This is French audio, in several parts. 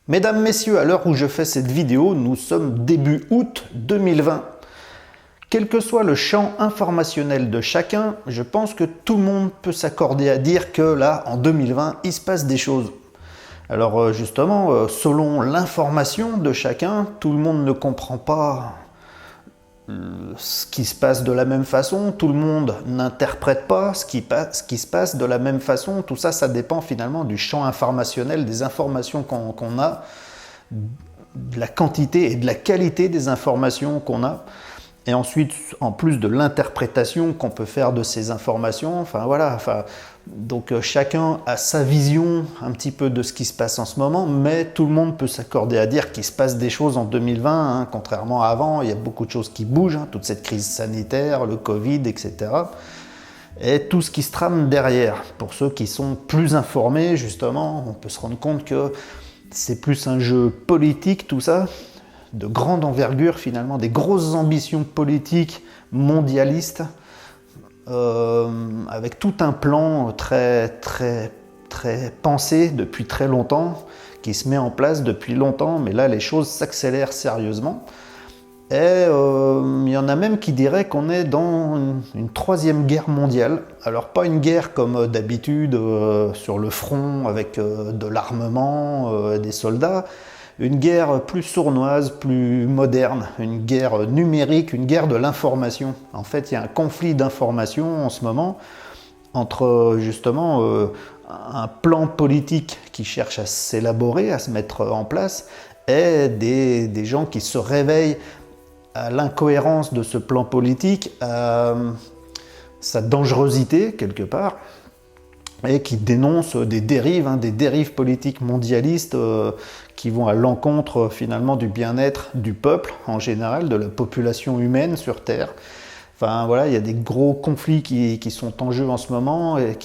Mesdames, Messieurs, à l'heure où je fais cette vidéo, nous sommes début août 2020. Quel que soit le champ informationnel de chacun, je pense que tout le monde peut s'accorder à dire que là, en 2020, il se passe des choses. Alors justement, selon l'information de chacun, tout le monde ne comprend pas ce qui se passe de la même façon, tout le monde n'interprète pas ce qui se passe de la même façon. Tout ça, ça dépend finalement du champ informationnel, des informations qu'on a, de la quantité et de la qualité des informations qu'on a. Et ensuite, en plus de l'interprétation qu'on peut faire de ces informations, donc chacun a sa vision un petit peu de ce qui se passe en ce moment, mais tout le monde peut s'accorder à dire qu'il se passe des choses en 2020, hein, contrairement à avant. Il y a beaucoup de choses qui bougent, hein, toute cette crise sanitaire, le Covid, etc. Et tout ce qui se trame derrière. Pour ceux qui sont plus informés, justement, on peut se rendre compte que c'est plus un jeu politique, tout ça, de grande envergure finalement, des grosses ambitions politiques mondialistes, avec tout un plan très pensé depuis très longtemps, qui se met en place depuis longtemps, mais là les choses s'accélèrent sérieusement. Et il y en a même qui diraient qu'on est dans une troisième guerre mondiale. Alors pas une guerre comme d'habitude sur le front avec de l'armement, des soldats, une guerre plus sournoise, plus moderne, une guerre numérique, une guerre de l'information. En fait, il y a un conflit d'information en ce moment entre justement un plan politique qui cherche à s'élaborer, à se mettre en place, et des gens qui se réveillent à l'incohérence de ce plan politique, à sa dangerosité quelque part, et qui dénoncent des dérives politiques mondialistes qui vont à l'encontre finalement du bien-être du peuple en général, de la population humaine sur Terre. Enfin voilà, il y a des gros conflits qui sont en jeu en ce moment et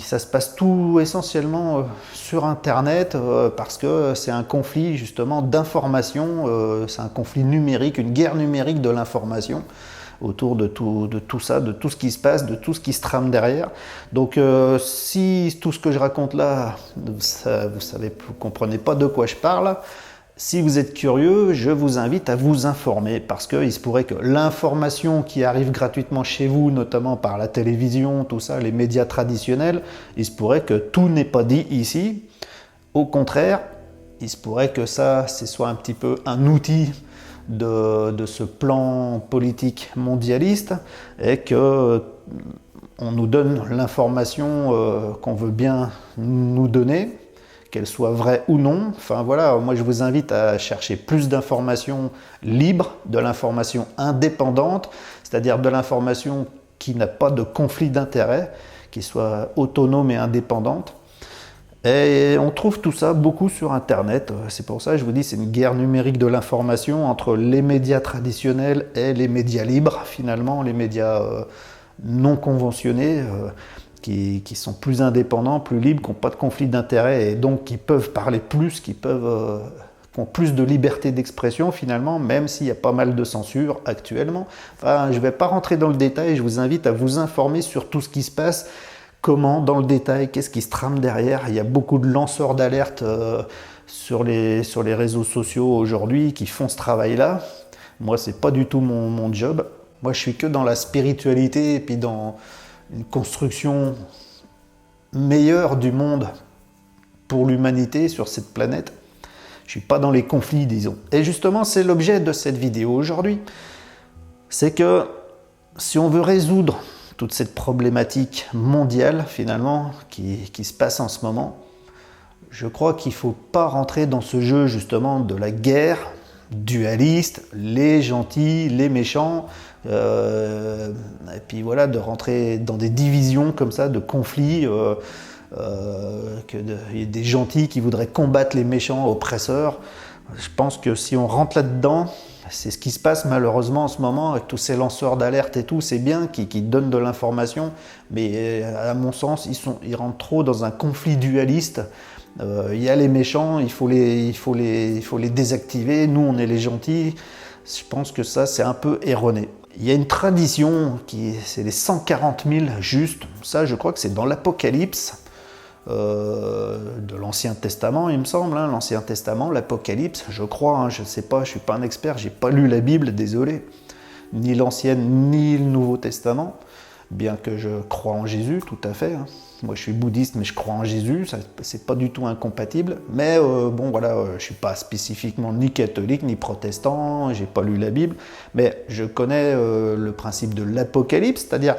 ça se passe tout essentiellement sur Internet parce que c'est un conflit justement d'information, c'est un conflit numérique, une guerre numérique de l'information autour de tout ça, de tout ce qui se passe, de tout ce qui se trame derrière. Donc si tout ce que je raconte là, vous comprenez pas de quoi je parle, si vous êtes curieux, je vous invite à vous informer parce qu'il se pourrait que l'information qui arrive gratuitement chez vous, notamment par la télévision, tout ça, les médias traditionnels, il se pourrait que tout n'est pas dit ici. Au contraire, il se pourrait que ça, ce soit un petit peu un outil de ce plan politique mondialiste et que on nous donne l'information qu'on veut bien nous donner, qu'elle soit vraie ou non. Enfin voilà, moi je vous invite à chercher plus d'informations libres, de l'information indépendante, c'est-à-dire de l'information qui n'a pas de conflit d'intérêt, qui soit autonome et indépendante. Et on trouve tout ça beaucoup sur Internet. C'est pour ça que je vous dis c'est une guerre numérique de l'information entre les médias traditionnels et les médias libres, finalement, les médias non conventionnés, qui sont plus indépendants, plus libres, qui n'ont pas de conflit d'intérêt et donc qui peuvent parler plus, qui ont plus de liberté d'expression finalement, même s'il y a pas mal de censure actuellement. Enfin, je ne vais pas rentrer dans le détail, je vous invite à vous informer sur tout ce qui se passe. Comment, dans le détail, qu'est-ce qui se trame derrière. Il y a beaucoup de lanceurs d'alerte sur les réseaux sociaux aujourd'hui qui font ce travail-là. Moi, c'est pas du tout mon job. Moi, je suis que dans la spiritualité et puis dans une construction meilleure du monde pour l'humanité sur cette planète. Je suis pas dans les conflits, disons. Et justement, c'est l'objet de cette vidéo aujourd'hui. C'est que si on veut résoudre toute cette problématique mondiale finalement qui se passe en ce moment, je crois qu'il ne faut pas rentrer dans ce jeu justement de la guerre dualiste, les gentils, les méchants, et puis voilà, de rentrer dans des divisions comme ça, de conflits, y a des gentils qui voudraient combattre les méchants oppresseurs. Je pense que si on rentre là-dedans, c'est ce qui se passe malheureusement en ce moment avec tous ces lanceurs d'alerte et tout, c'est bien qui donnent de l'information, mais à mon sens, ils rentrent trop dans un conflit dualiste. Il y a les méchants, il faut les désactiver, nous on est les gentils. Je pense que ça c'est un peu erroné. Il y a une tradition, c'est les 140 000 justes, ça je crois que c'est dans l'Apocalypse. de l'Ancien Testament, il me semble, hein, l'Ancien Testament, l'Apocalypse, je crois, hein, je ne sais pas, je ne suis pas un expert, j'ai pas lu la Bible, désolé, ni l'Ancien ni le Nouveau Testament, bien que je crois en Jésus, tout à fait. Hein. Moi, je suis bouddhiste, mais je crois en Jésus, c'est pas du tout incompatible. Mais bon, voilà, je suis pas spécifiquement ni catholique ni protestant, j'ai pas lu la Bible, mais je connais le principe de l'Apocalypse, c'est-à-dire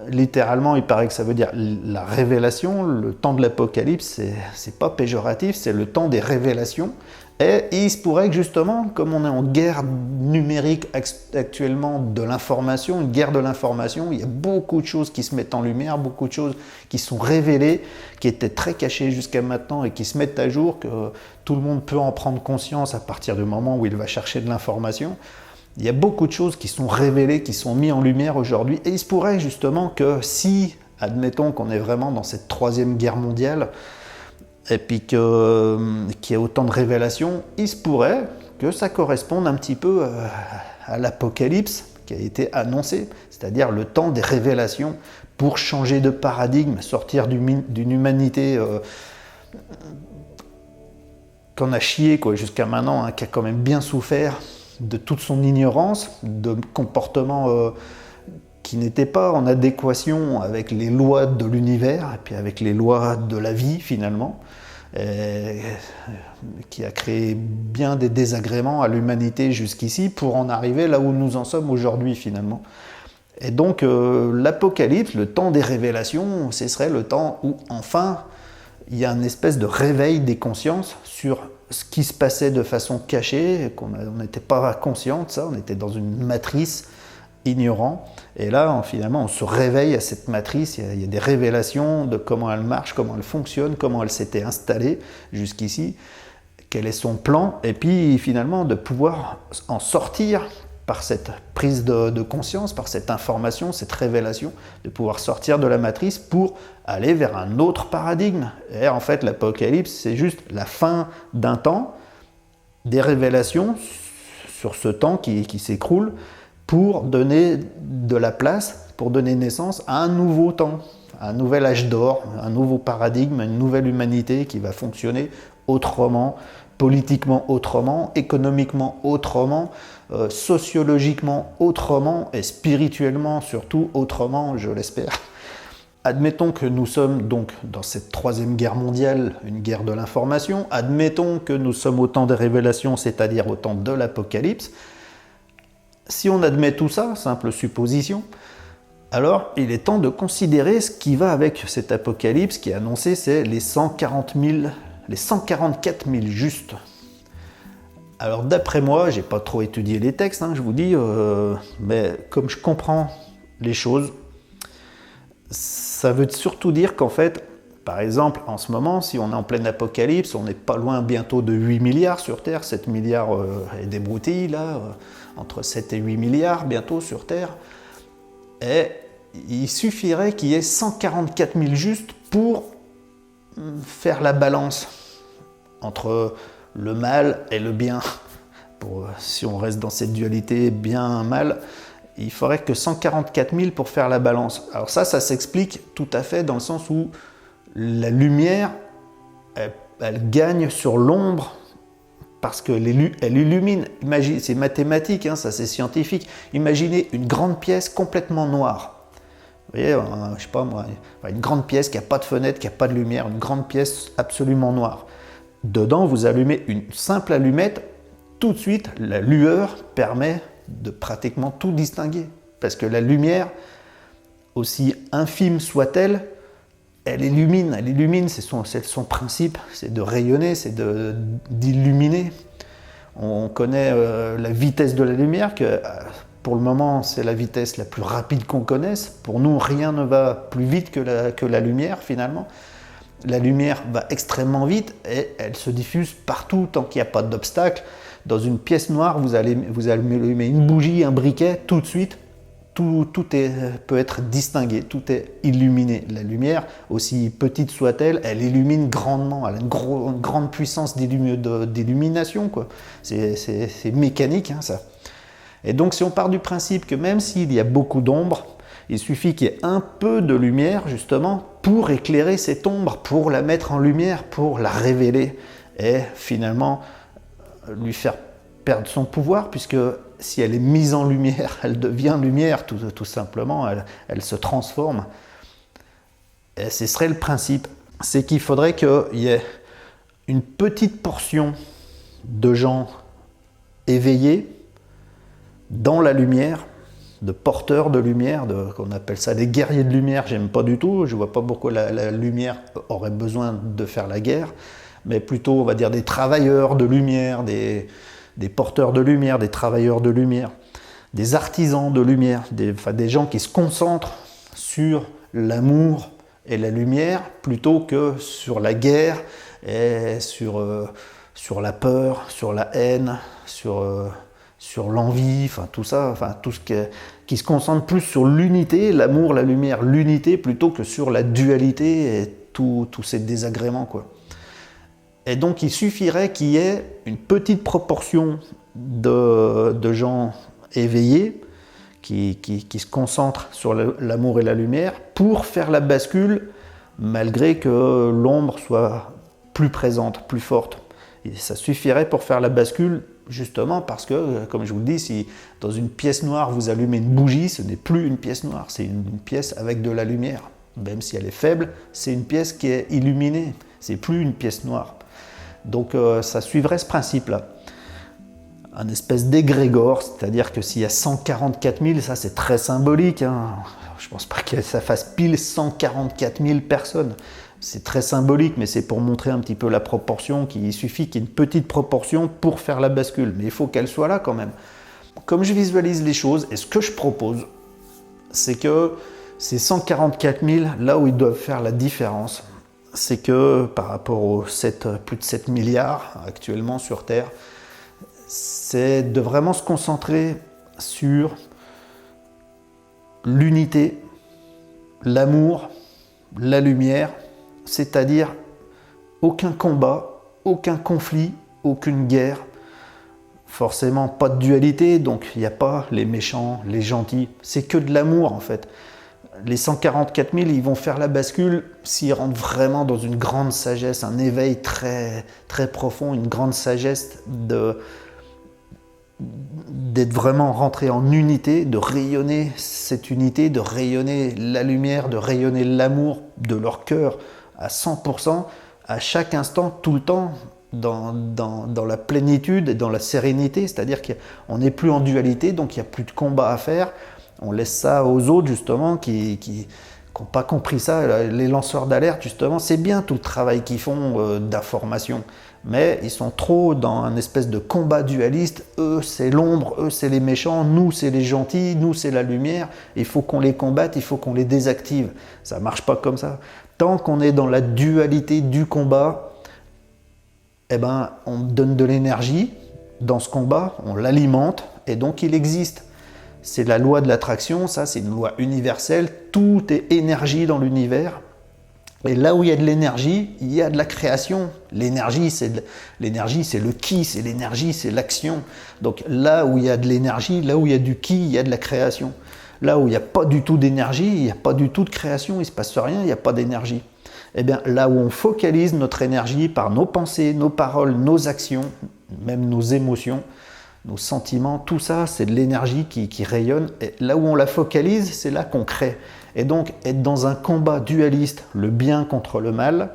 littéralement, il paraît que ça veut dire la révélation. Le temps de l'Apocalypse, c'est pas péjoratif, c'est le temps des révélations. Et il se pourrait que justement, comme on est en guerre numérique actuellement de l'information, une guerre de l'information, il y a beaucoup de choses qui se mettent en lumière, beaucoup de choses qui sont révélées, qui étaient très cachées jusqu'à maintenant et qui se mettent à jour, que tout le monde peut en prendre conscience à partir du moment où il va chercher de l'information. Il y a beaucoup de choses qui sont révélées, qui sont mises en lumière aujourd'hui. Et il se pourrait justement que si, admettons qu'on est vraiment dans cette troisième guerre mondiale, et puis qu'il y a autant de révélations, il se pourrait que ça corresponde un petit peu à l'Apocalypse qui a été annoncé, c'est-à-dire le temps des révélations pour changer de paradigme, sortir d'une humanité qu'on a chié jusqu'à maintenant, hein, qui a quand même bien souffert de toute son ignorance, de comportements qui n'étaient pas en adéquation avec les lois de l'univers et puis avec les lois de la vie finalement, qui a créé bien des désagréments à l'humanité jusqu'ici pour en arriver là où nous en sommes aujourd'hui finalement. Et donc l'Apocalypse, le temps des révélations, ce serait le temps où enfin il y a une espèce de réveil des consciences sur ce qui se passait de façon cachée, qu'on n'était pas conscient de ça, on était dans une matrice ignorant. Et là, finalement, on se réveille à cette matrice, il y a des révélations de comment elle marche, comment elle fonctionne, comment elle s'était installée jusqu'ici, quel est son plan, et puis finalement de pouvoir en sortir par cette prise de conscience, par cette information, cette révélation, de pouvoir sortir de la matrice pour aller vers un autre paradigme. Et en fait, l'Apocalypse, c'est juste la fin d'un temps, des révélations sur ce temps qui s'écroule, pour donner de la place, pour donner naissance à un nouveau temps, à un nouvel âge d'or, un nouveau paradigme, une nouvelle humanité qui va fonctionner autrement, politiquement autrement, économiquement autrement, sociologiquement autrement et spirituellement surtout autrement, je l'espère. Admettons que nous sommes donc dans cette troisième guerre mondiale, une guerre de l'information, admettons que nous sommes au temps des révélations, c'est-à-dire au temps de l'Apocalypse. Si on admet tout ça, simple supposition, alors il est temps de considérer ce qui va avec cet apocalypse qui est annoncé, c'est les 144 000 justes. Alors d'après moi, j'ai pas trop étudié les textes, hein, je vous dis, mais comme je comprends les choses, ça veut surtout dire qu'en fait, par exemple, en ce moment, si on est en plein apocalypse, on n'est pas loin bientôt de 8 milliards sur Terre, 7 milliards est débroutilles là, entre 7 et 8 milliards bientôt sur Terre, et il suffirait qu'il y ait 144 000 justes pour faire la balance entre le mal et le bien. Si on reste dans cette dualité bien-mal, il faudrait que 144 000 pour faire la balance. Alors ça s'explique tout à fait dans le sens où la lumière, elle gagne sur l'ombre parce qu'elle illumine. C'est mathématique, hein, ça c'est scientifique. Imaginez une grande pièce complètement noire. Vous voyez, je sais pas moi, une grande pièce qui n'a pas de fenêtre, qui n'a pas de lumière, une grande pièce absolument noire. Dedans, vous allumez une simple allumette, tout de suite, la lueur permet de pratiquement tout distinguer. Parce que la lumière, aussi infime soit-elle, elle illumine, c'est son principe, c'est de rayonner, c'est d'illuminer. On connaît la vitesse de la lumière, que pour le moment c'est la vitesse la plus rapide qu'on connaisse. Pour nous, rien ne va plus vite que la lumière finalement. La lumière va extrêmement vite et elle se diffuse partout tant qu'il n'y a pas d'obstacle. Dans une pièce noire, vous allumez une bougie, un briquet, tout de suite, tout peut être distingué, tout est illuminé. La lumière, aussi petite soit-elle, elle illumine grandement, elle a une grande puissance d'illumination, quoi. C'est mécanique, hein, ça. Et donc si on part du principe que même s'il y a beaucoup d'ombre, Il suffit qu'il y ait un peu de lumière, justement, pour éclairer cette ombre, pour la mettre en lumière, pour la révéler, et finalement lui faire perdre son pouvoir, puisque si elle est mise en lumière, elle devient lumière, tout simplement, elle se transforme. Et ce serait le principe, c'est qu'il faudrait qu'il y ait une petite portion de gens éveillés dans la lumière, de porteurs de lumière, qu'on appelle ça des guerriers de lumière, j'aime pas du tout, je vois pas pourquoi la lumière aurait besoin de faire la guerre, mais plutôt on va dire des travailleurs de lumière, des porteurs de lumière, des travailleurs de lumière, des artisans de lumière, des gens qui se concentrent sur l'amour et la lumière plutôt que sur la guerre et sur la peur, sur la haine, sur l'envie, enfin tout ça, enfin tout ce qui se concentre plus sur l'unité, l'amour, la lumière, l'unité, plutôt que sur la dualité et tous ces désagréments, quoi. Et donc il suffirait qu'il y ait une petite proportion de gens éveillés qui se concentrent sur l'amour et la lumière pour faire la bascule, malgré que l'ombre soit plus présente, plus forte. Et ça suffirait pour faire la bascule, justement parce que, comme je vous le dis, si dans une pièce noire vous allumez une bougie, ce n'est plus une pièce noire, c'est une pièce avec de la lumière. Même si elle est faible, c'est une pièce qui est illuminée, c'est plus une pièce noire. Donc ça suivrait ce principe-là. Un espèce d'égrégore, c'est-à-dire que s'il y a 144 000, ça c'est très symbolique, hein. Je ne pense pas que ça fasse pile 144 000 personnes. C'est très symbolique, mais c'est pour montrer un petit peu la proportion, qu'il suffit qu'il y ait une petite proportion pour faire la bascule. Mais il faut qu'elle soit là quand même. Comme je visualise les choses, et ce que je propose, c'est que ces 144 000, là où ils doivent faire la différence, c'est que par rapport aux plus de 7 milliards actuellement sur Terre, c'est de vraiment se concentrer sur l'unité, l'amour, la lumière, c'est-à-dire aucun combat, aucun conflit, aucune guerre, forcément pas de dualité, donc il n'y a pas les méchants, les gentils, c'est que de l'amour en fait. Les 144 000, ils vont faire la bascule s'ils rentrent vraiment dans une grande sagesse, un éveil très, très profond, une grande sagesse d'être vraiment rentré en unité, de rayonner cette unité, de rayonner la lumière, de rayonner l'amour de leur cœur à 100%, à chaque instant, tout le temps, dans la plénitude et dans la sérénité, c'est-à-dire qu'on n'est plus en dualité, donc il n'y a plus de combat à faire. On laisse ça aux autres, justement, qui n'ont pas compris ça. Les lanceurs d'alerte, justement, c'est bien tout le travail qu'ils font d'information. Mais ils sont trop dans un espèce de combat dualiste. Eux, c'est l'ombre, eux, c'est les méchants, nous, c'est les gentils, nous, c'est la lumière. Il faut qu'on les combatte, il faut qu'on les désactive. Ça ne marche pas comme ça. Tant qu'on est dans la dualité du combat, eh ben, on donne de l'énergie dans ce combat, on l'alimente, et donc il existe. C'est la loi de l'attraction, ça c'est une loi universelle, tout est énergie dans l'univers. Et là où il y a de l'énergie, il y a de la création. L'énergie, c'est le ki, c'est l'énergie, c'est l'action. Donc là où il y a de l'énergie, là où il y a du ki, il y a de la création. Là où il n'y a pas du tout d'énergie, il n'y a pas du tout de création, il ne se passe rien, il n'y a pas d'énergie. Eh bien là où on focalise notre énergie par nos pensées, nos paroles, nos actions, même nos émotions, nos sentiments, tout ça, c'est de l'énergie qui rayonne. Et là où on la focalise, c'est là qu'on crée. Et donc, être dans un combat dualiste, le bien contre le mal,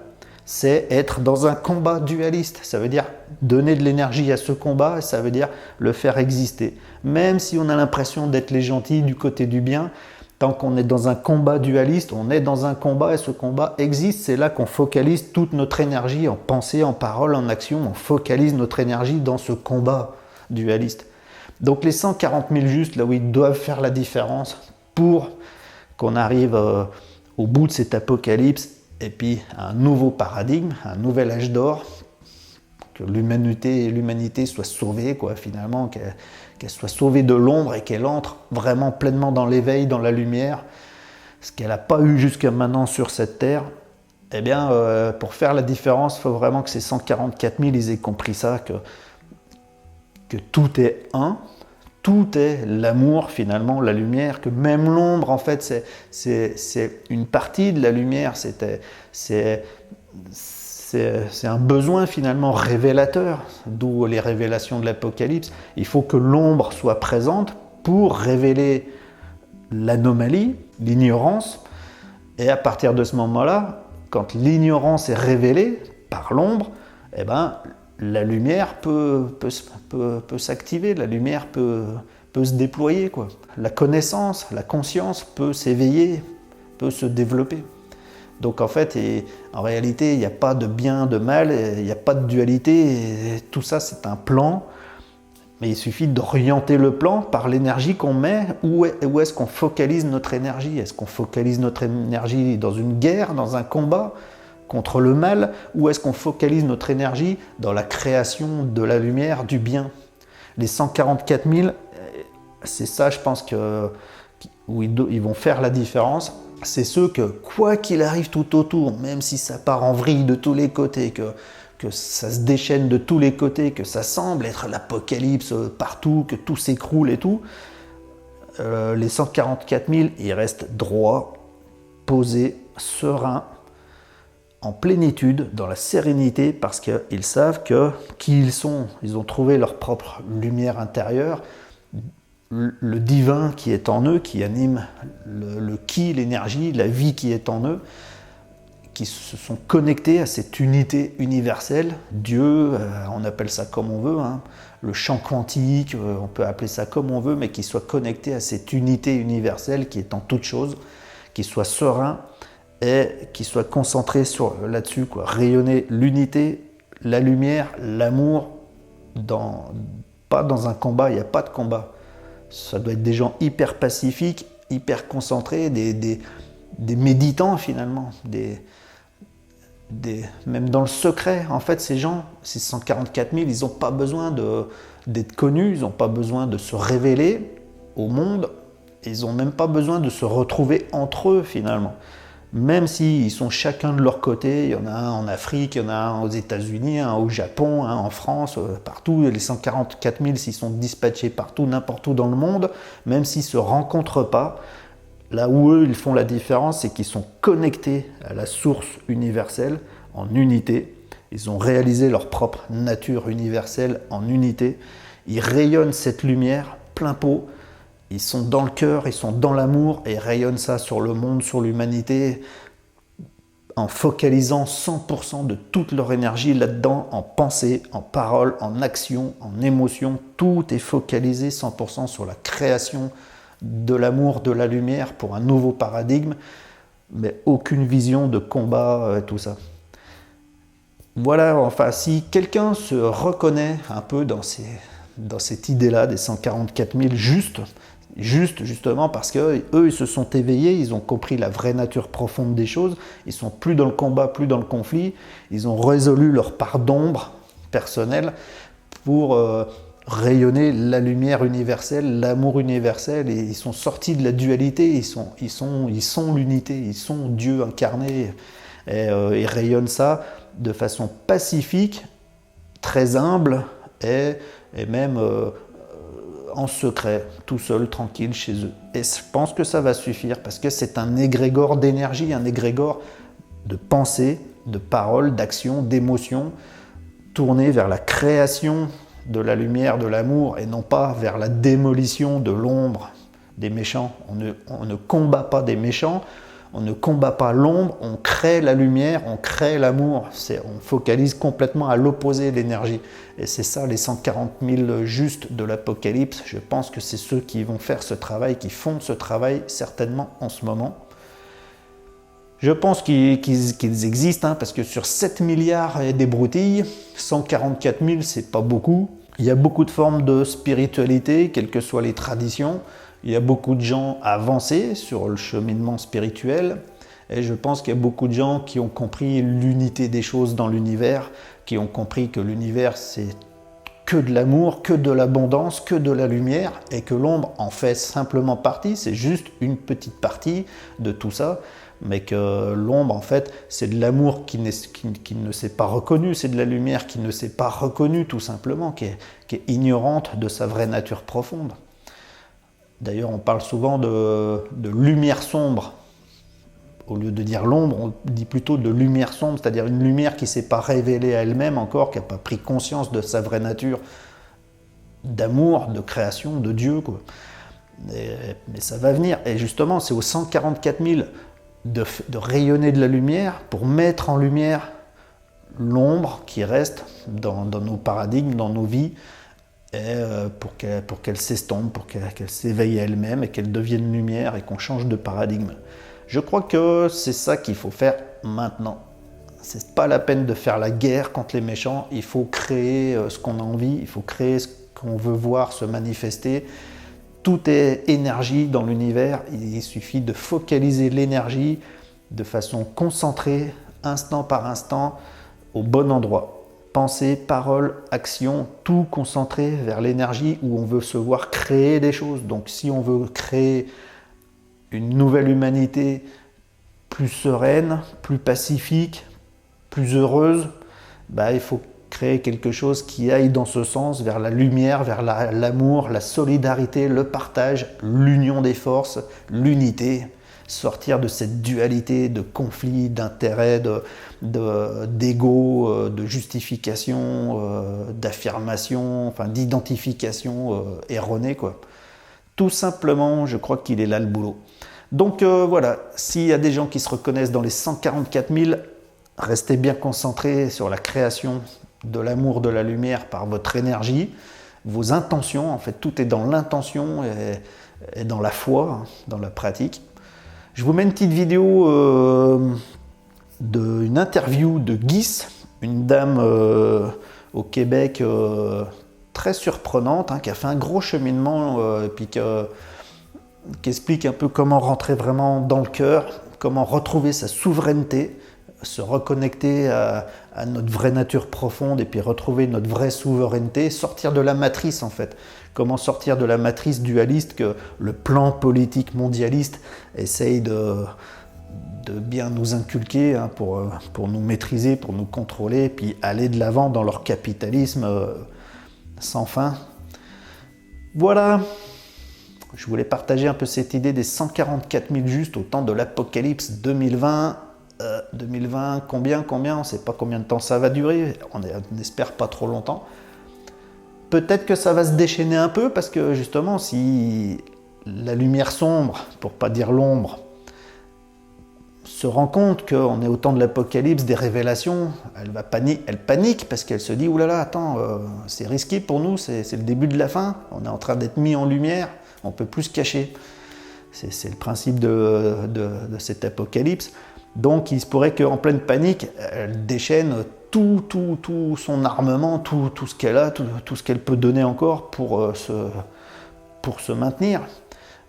c'est être dans un combat dualiste. Ça veut dire donner de l'énergie à ce combat, et ça veut dire le faire exister. Même si on a l'impression d'être les gentils du côté du bien, tant qu'on est dans un combat dualiste, on est dans un combat et ce combat existe. C'est là qu'on focalise toute notre énergie en pensée, en parole, en action. On focalise notre énergie dans ce combat dualiste. Donc les 140 000 justes, là où ils doivent faire la différence pour qu'on arrive au bout de cet apocalypse et puis à un nouveau paradigme, un nouvel âge d'or, que l'humanité soit sauvée, quoi, finalement, qu'elle soit sauvée de l'ombre et qu'elle entre vraiment pleinement dans l'éveil, dans la lumière, ce qu'elle n'a pas eu jusqu'à maintenant sur cette terre. Eh bien, pour faire la différence, il faut vraiment que ces 144 000 ils aient compris ça, que tout est un, tout est l'amour finalement, la lumière, que même l'ombre en fait c'est une partie de la lumière, c'est un besoin finalement révélateur, d'où les révélations de l'Apocalypse. Il faut que l'ombre soit présente pour révéler l'anomalie, l'ignorance, et à partir de ce moment-là, quand l'ignorance est révélée par l'ombre, eh ben, la lumière peut s'activer, la lumière peut se déployer, quoi. La connaissance, la conscience peut s'éveiller, peut se développer. Donc en fait, en réalité, il n'y a pas de bien, de mal, il n'y a pas de dualité, et tout ça c'est un plan, mais il suffit d'orienter le plan par l'énergie qu'on met. Où est-ce qu'on focalise notre énergie? Est-ce qu'on focalise notre énergie dans une guerre, dans un combat contre le mal, ou est-ce qu'on focalise notre énergie dans la création de la lumière, du bien? Les 144 000, c'est ça, je pense, où ils vont faire la différence. C'est ceux que, quoi qu'il arrive tout autour, même si ça part en vrille de tous les côtés, que ça se déchaîne de tous les côtés, que ça semble être l'apocalypse partout, que tout s'écroule et tout, les 144 000, ils restent droits, posés, sereins, en plénitude, dans la sérénité, parce qu'ils savent qui ils sont. Ils ont trouvé leur propre lumière intérieure, le divin qui est en eux, qui anime le qui, l'énergie, la vie qui est en eux, qui se sont connectés à cette unité universelle, Dieu, on appelle ça comme on veut, hein, le champ quantique, on peut appeler ça comme on veut, mais qui soient connectés à cette unité universelle qui est en toute chose, qui soient sereins et qui soient concentrés là-dessus, quoi. Rayonner l'unité, la lumière, l'amour, pas dans un combat, il n'y a pas de combat. Ça doit être des gens hyper pacifiques, hyper concentrés, des méditants finalement, même dans le secret. En fait, ces gens, ces 144 000, ils n'ont pas besoin d'être connus, ils n'ont pas besoin de se révéler au monde, ils n'ont même pas besoin de se retrouver entre eux finalement. Même s'ils sont chacun de leur côté, il y en a un en Afrique, il y en a un aux États-Unis, un au Japon, un en France, partout, les 144 000 s'ils sont dispatchés partout, n'importe où dans le monde, même s'ils ne se rencontrent pas, là où eux ils font la différence, c'est qu'ils sont connectés à la source universelle en unité. Ils ont réalisé leur propre nature universelle en unité. Ils rayonnent cette lumière plein pot. Ils sont dans le cœur, ils sont dans l'amour et rayonnent ça sur le monde, sur l'humanité, en focalisant 100% de toute leur énergie là-dedans, en pensée, en parole, en action, en émotion. Tout est focalisé 100% sur la création de l'amour, de la lumière pour un nouveau paradigme, mais aucune vision de combat, tout ça. Voilà, enfin, si quelqu'un se reconnaît un peu dans cette idée-là des 144 000 justement parce que eux ils se sont éveillés, ils ont compris la vraie nature profonde des choses, ils sont plus dans le combat, plus dans le conflit, ils ont résolu leur part d'ombre personnelle pour rayonner la lumière universelle, l'amour universel, et ils sont sortis de la dualité, ils sont l'unité, ils sont Dieu incarné, et ils rayonnent ça de façon pacifique, très humble et même en secret, tout seul, tranquille, chez eux. Et je pense que ça va suffire, parce que c'est un égrégore d'énergie, un égrégore de pensée, de parole, d'action, d'émotion, tourné vers la création de la lumière, de l'amour, et non pas vers la démolition de l'ombre des méchants. On ne combat pas des méchants, on ne combat pas l'ombre, on crée la lumière, on crée l'amour. On focalise complètement à l'opposé de l'énergie. Et c'est ça, les 140 000 justes de l'Apocalypse. Je pense que c'est ceux qui vont faire ce travail, qui font ce travail certainement en ce moment. Je pense qu'ils existent, hein, parce que sur 7 milliards et des broutilles, 144 000, c'est pas beaucoup. Il y a beaucoup de formes de spiritualité, quelles que soient les traditions. Il y a beaucoup de gens avancés sur le cheminement spirituel. Et je pense qu'il y a beaucoup de gens qui ont compris l'unité des choses dans l'univers, qui ont compris que l'univers, c'est que de l'amour, que de l'abondance, que de la lumière, et que l'ombre en fait simplement partie. C'est juste une petite partie de tout ça. Mais que l'ombre, en fait, c'est de l'amour qui ne s'est pas reconnu, c'est de la lumière qui ne s'est pas reconnue, tout simplement, qui est ignorante de sa vraie nature profonde. D'ailleurs, on parle souvent de lumière sombre. Au lieu de dire l'ombre, on dit plutôt de lumière sombre, c'est-à-dire une lumière qui ne s'est pas révélée à elle-même encore, qui n'a pas pris conscience de sa vraie nature d'amour, de création, de Dieu, quoi. Mais ça va venir. Et justement, c'est aux 144 000 de rayonner de la lumière pour mettre en lumière l'ombre qui reste dans nos paradigmes, dans nos vies, et pour qu'elle s'estompe, pour qu'elle s'éveille à elle-même et qu'elle devienne lumière et qu'on change de paradigme. Je crois que c'est ça qu'il faut faire maintenant. C'est pas la peine de faire la guerre contre les méchants, il faut créer ce qu'on a envie, il faut créer ce qu'on veut voir se manifester. Tout est énergie dans l'univers, il suffit de focaliser l'énergie de façon concentrée, instant par instant, au bon endroit. Pensée, parole, action, tout concentré vers l'énergie où on veut se voir créer des choses. Donc si on veut créer une nouvelle humanité plus sereine, plus pacifique, plus heureuse, il faut créer quelque chose qui aille dans ce sens, vers la lumière, vers l'amour, la solidarité, le partage, l'union des forces, l'unité, sortir de cette dualité de conflits, d'intérêts, d'ego, de justification, d'affirmation, enfin d'identification erronée, quoi. Tout simplement, je crois qu'il est là le boulot. Donc voilà, s'il y a des gens qui se reconnaissent dans les 144 000, restez bien concentrés sur la création de l'amour, de la lumière par votre énergie, vos intentions. En fait, tout est dans l'intention et dans la foi, dans la pratique. Je vous mets une petite vidéo d'une interview de Guis, une dame au Québec très surprenante, qui a fait un gros cheminement et puis qui explique un peu comment rentrer vraiment dans le cœur, comment retrouver sa souveraineté, se reconnecter à notre vraie nature profonde et puis retrouver notre vraie souveraineté, sortir de la matrice en fait. Comment sortir de la matrice dualiste que le plan politique mondialiste essaye de bien nous inculquer pour nous maîtriser, pour nous contrôler et puis aller de l'avant dans leur capitalisme sans fin. Voilà. Je voulais partager un peu cette idée des 144 000 justes au temps de l'Apocalypse 2020. 2020, combien on ne sait pas combien de temps ça va durer, on n'espère pas trop longtemps. Peut-être que ça va se déchaîner un peu parce que justement, si la lumière sombre, pour pas dire l'ombre, se rend compte qu'on est au temps de l'Apocalypse, des révélations, elle panique parce qu'elle se dit « Oulala, attends, c'est risqué pour nous, c'est le début de la fin, on est en train d'être mis en lumière, on ne peut plus se cacher. » C'est le principe de cet apocalypse. Donc il se pourrait qu'en pleine panique, elle déchaîne tout son armement, tout ce qu'elle a, tout ce qu'elle peut donner encore pour se maintenir.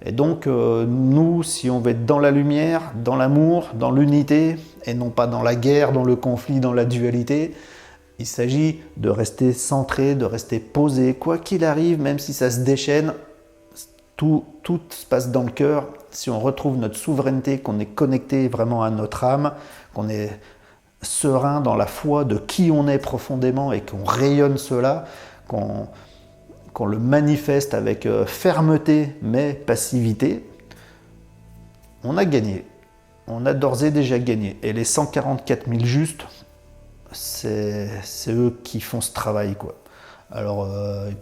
Et donc nous, si on veut être dans la lumière, dans l'amour, dans l'unité, et non pas dans la guerre, dans le conflit, dans la dualité, il s'agit de rester centré, de rester posé, quoi qu'il arrive, même si ça se déchaîne, tout se passe dans le cœur. Si on retrouve notre souveraineté, qu'on est connecté vraiment à notre âme, qu'on est serein dans la foi de qui on est profondément et qu'on rayonne cela, qu'on le manifeste avec fermeté mais passivité, on a gagné. On a d'ores et déjà gagné. Et les 144 000 justes, c'est eux qui font ce travail, quoi. Alors,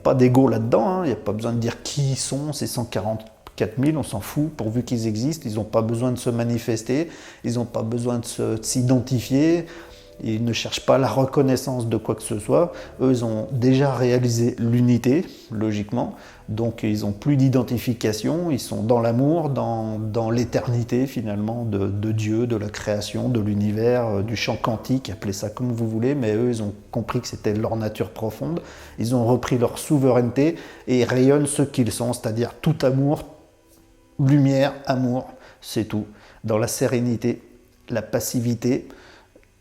pas d'ego là-dedans, il n'y a pas besoin de dire qui sont ces 144 000, on s'en fout, pourvu qu'ils existent, ils n'ont pas besoin de se manifester, ils n'ont pas besoin de s'identifier, ils ne cherchent pas la reconnaissance de quoi que ce soit. Eux, ils ont déjà réalisé l'unité, logiquement, donc ils n'ont plus d'identification, ils sont dans l'amour, dans l'éternité finalement de Dieu, de la création, de l'univers, du champ quantique, appelez ça comme vous voulez, mais eux, ils ont compris que c'était leur nature profonde, ils ont repris leur souveraineté et ils rayonnent ce qu'ils sont, c'est-à-dire tout amour, lumière, amour, c'est tout. Dans la sérénité, la passivité,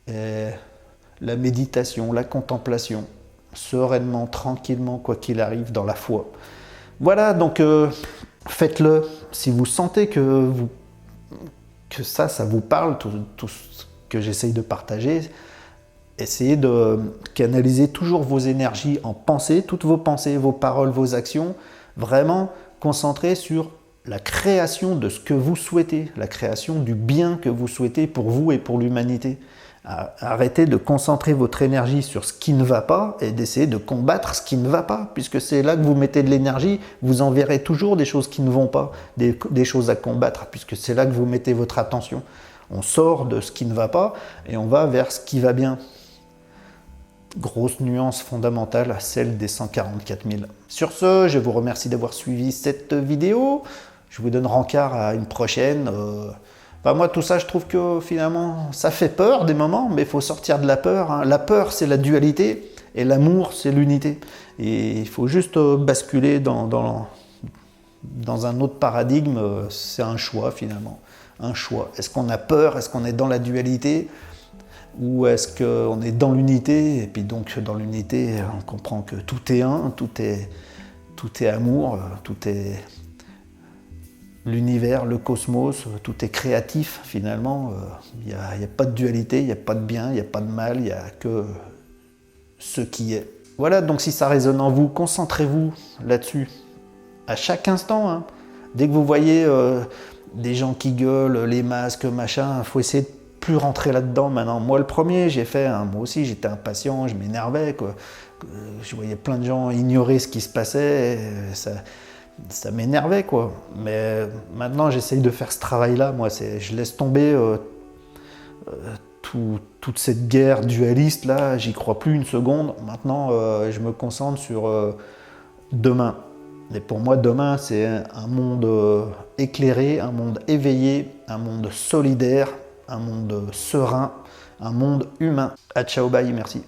la méditation, la contemplation, sereinement, tranquillement, quoi qu'il arrive, dans la foi. Voilà, donc faites-le. Si vous sentez que ça vous parle, tout ce que j'essaye de partager, essayez de canaliser toujours vos énergies en pensée, toutes vos pensées, vos paroles, vos actions, vraiment concentré sur la création de ce que vous souhaitez, la création du bien que vous souhaitez pour vous et pour l'humanité. Arrêtez de concentrer votre énergie sur ce qui ne va pas et d'essayer de combattre ce qui ne va pas, puisque c'est là que vous mettez de l'énergie, vous en verrez toujours des choses qui ne vont pas, des choses à combattre, puisque c'est là que vous mettez votre attention. On sort de ce qui ne va pas et on va vers ce qui va bien. Grosse nuance fondamentale, celle des 144 000. Sur ce, je vous remercie d'avoir suivi cette vidéo. Je vous donne rencard à une prochaine. Moi, tout ça, je trouve que finalement, ça fait peur des moments, mais il faut sortir de la peur. Hein. La peur, c'est la dualité, et l'amour, c'est l'unité. Et il faut juste basculer dans un autre paradigme. C'est un choix, finalement. Un choix. Est-ce qu'on a peur? Est-ce qu'on est dans la dualité? Ou est-ce qu'on est dans l'unité? Et puis donc, dans l'unité, on comprend que tout est un, tout est amour, tout est l'univers, le cosmos, tout est créatif finalement. Il n'y a pas de dualité, il n'y a pas de bien, il n'y a pas de mal, il n'y a que ce qui est. Voilà, donc si ça résonne en vous, concentrez-vous là-dessus. À chaque instant, hein. Dès que vous voyez des gens qui gueulent, les masques, machin, il faut essayer de plus rentrer là-dedans maintenant. Moi le premier, j'ai fait, hein, moi aussi j'étais impatient, je m'énervais, quoi. Je voyais plein de gens ignorer ce qui se passait, ça m'énervait, quoi. Mais maintenant j'essaye de faire ce travail-là, moi, je laisse tomber toute cette guerre dualiste là, j'y crois plus une seconde. Maintenant je me concentre sur demain. Et pour moi, demain, c'est un monde éclairé, un monde éveillé, un monde solidaire, un monde serein, un monde humain. À ciao, bye, merci.